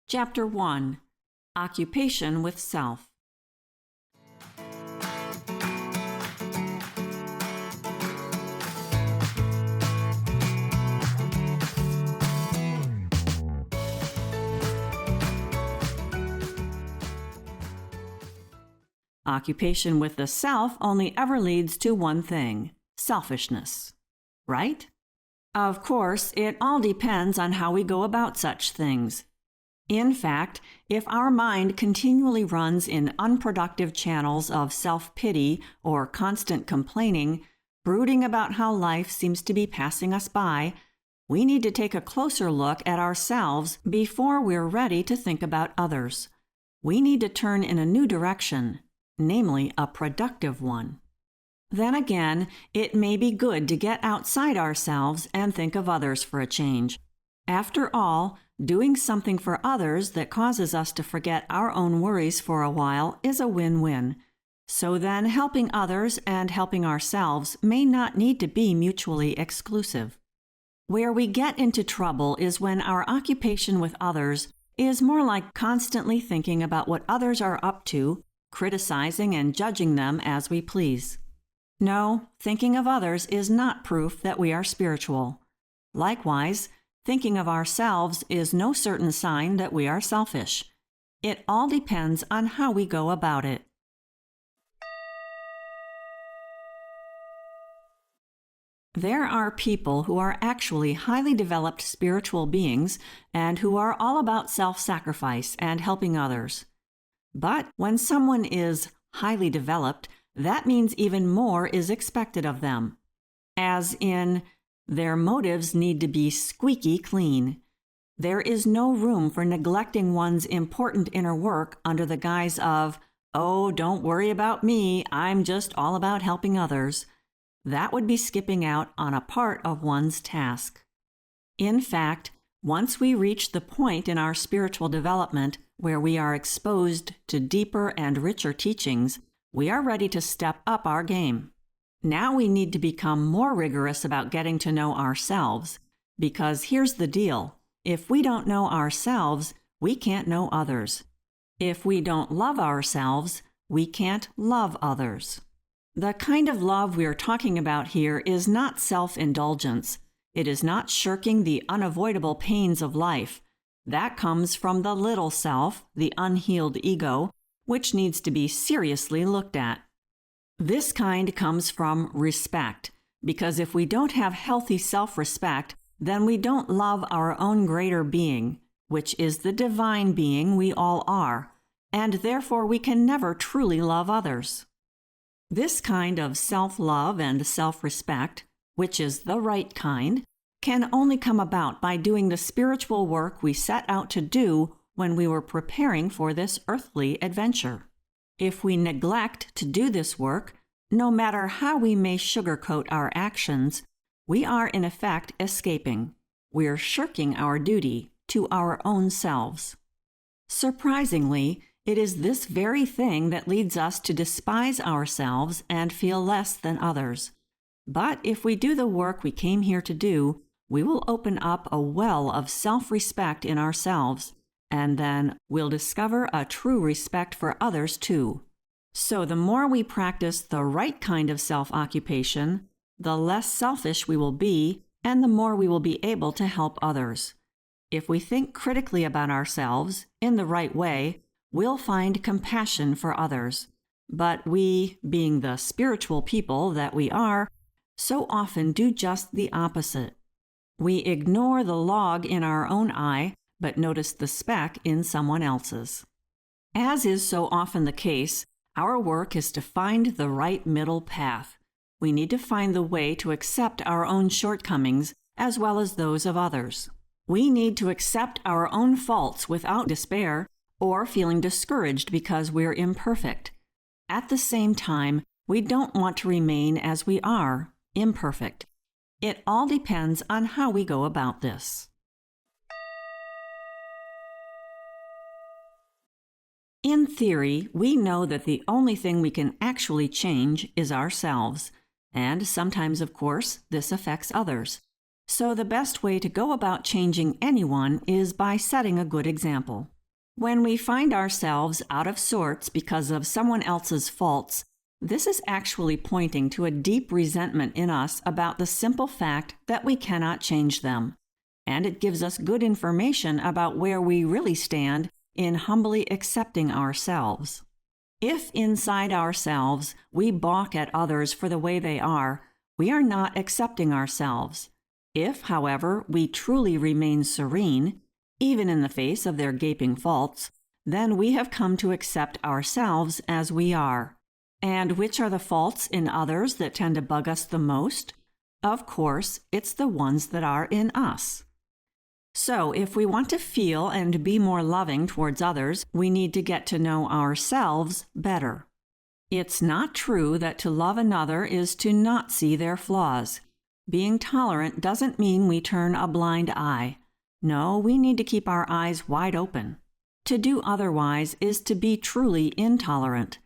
Chapter 1. Occupation with Self. Occupation with the self only ever leads to one thing: selfishness. Right? Of course, it all depends on how we go about such things. In fact, if our mind continually runs in unproductive channels of self-pity or constant complaining, brooding about how life seems to be passing us by, we need to take a closer look at ourselves before we're ready to think about others. We need to turn in a new direction, namely a productive one. Then again, it may be good to get outside ourselves and think of others for a change. After all, doing something for others that causes us to forget our own worries for a while is a win-win. So then, helping others and helping ourselves may not need to be mutually exclusive. Where we get into trouble is when our occupation with others is more like constantly thinking about what others are up to, criticizing and judging them as we please. No, thinking of others is not proof that we are spiritual. Likewise, thinking of ourselves is no certain sign that we are selfish. It all depends on how we go about it. There are people who are actually highly developed spiritual beings and who are all about self-sacrifice and helping others. But when someone is highly developed, that means even more is expected of them. As in, their motives need to be squeaky clean. There is no room for neglecting one's important inner work under the guise of, "Oh, don't worry about me, I'm just all about helping others." That would be skipping out on a part of one's task. In fact, once we reach the point in our spiritual development where we are exposed to deeper and richer teachings, we are ready to step up our game. Now we need to become more rigorous about getting to know ourselves, because here's the deal: if we don't know ourselves, we can't know others. If we don't love ourselves, we can't love others. The kind of love we're talking about here is not self-indulgence. It is not shirking the unavoidable pains of life. That comes from the little self, the unhealed ego, which needs to be seriously looked at. This kind comes from respect, because if we don't have healthy self-respect, then we don't love our own greater being, which is the divine being we all are, and therefore we can never truly love others. This kind of self-love and self-respect, which is the right kind, can only come about by doing the spiritual work we set out to do when we were preparing for this earthly adventure. If we neglect to do this work, no matter how we may sugarcoat our actions, we are in effect escaping. We're shirking our duty to our own selves. Surprisingly, it is this very thing that leads us to despise ourselves and feel less than others. But if we do the work we came here to do, we will open up a well of self-respect in ourselves, and then we'll discover a true respect for others too. So the more we practice the right kind of self-occupation, the less selfish we will be, and the more we will be able to help others. If we think critically about ourselves in the right way, we'll find compassion for others. But we, being the spiritual people that we are, so often do just the opposite. We ignore the log in our own eye, but notice the speck in someone else's. As is so often the case, our work is to find the right middle path. We need to find the way to accept our own shortcomings as well as those of others. We need to accept our own faults without despair or feeling discouraged because we're imperfect. At the same time, we don't want to remain as we are, imperfect. It all depends on how we go about this. In theory, we know that the only thing we can actually change is ourselves, and sometimes, of course, this affects others. So the best way to go about changing anyone is by setting a good example. When we find ourselves out of sorts because of someone else's faults, this is actually pointing to a deep resentment in us about the simple fact that we cannot change them. And it gives us good information about where we really stand in humbly accepting ourselves. If inside ourselves we balk at others for the way they are, we are not accepting ourselves. If, however, we truly remain serene, even in the face of their gaping faults, then we have come to accept ourselves as we are. And which are the faults in others that tend to bug us the most? Of course, it's the ones that are in us. So, if we want to feel and be more loving towards others, we need to get to know ourselves better. It's not true that to love another is to not see their flaws. Being tolerant doesn't mean we turn a blind eye. No, we need to keep our eyes wide open. To do otherwise is to be truly intolerant.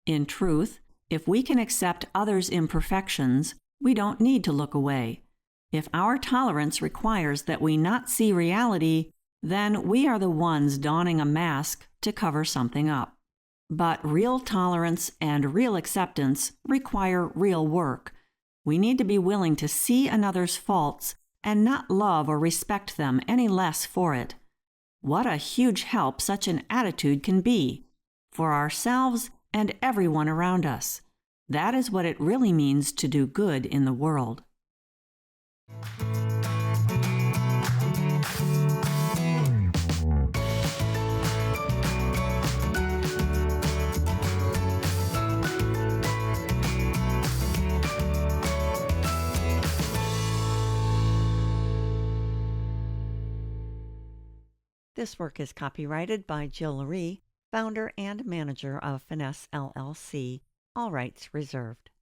In truth, if we can accept others' imperfections, we don't need to look away. If our tolerance requires that we not see reality, then we are the ones donning a mask to cover something up. But real tolerance and real acceptance require real work. We need to be willing to see another's faults and not love or respect them any less for it. What a huge help such an attitude can be for ourselves and everyone around us. That is what it really means to do good in the world. This work is copyrighted by Jill Rhee, founder and manager of Finesse LLC. All rights reserved.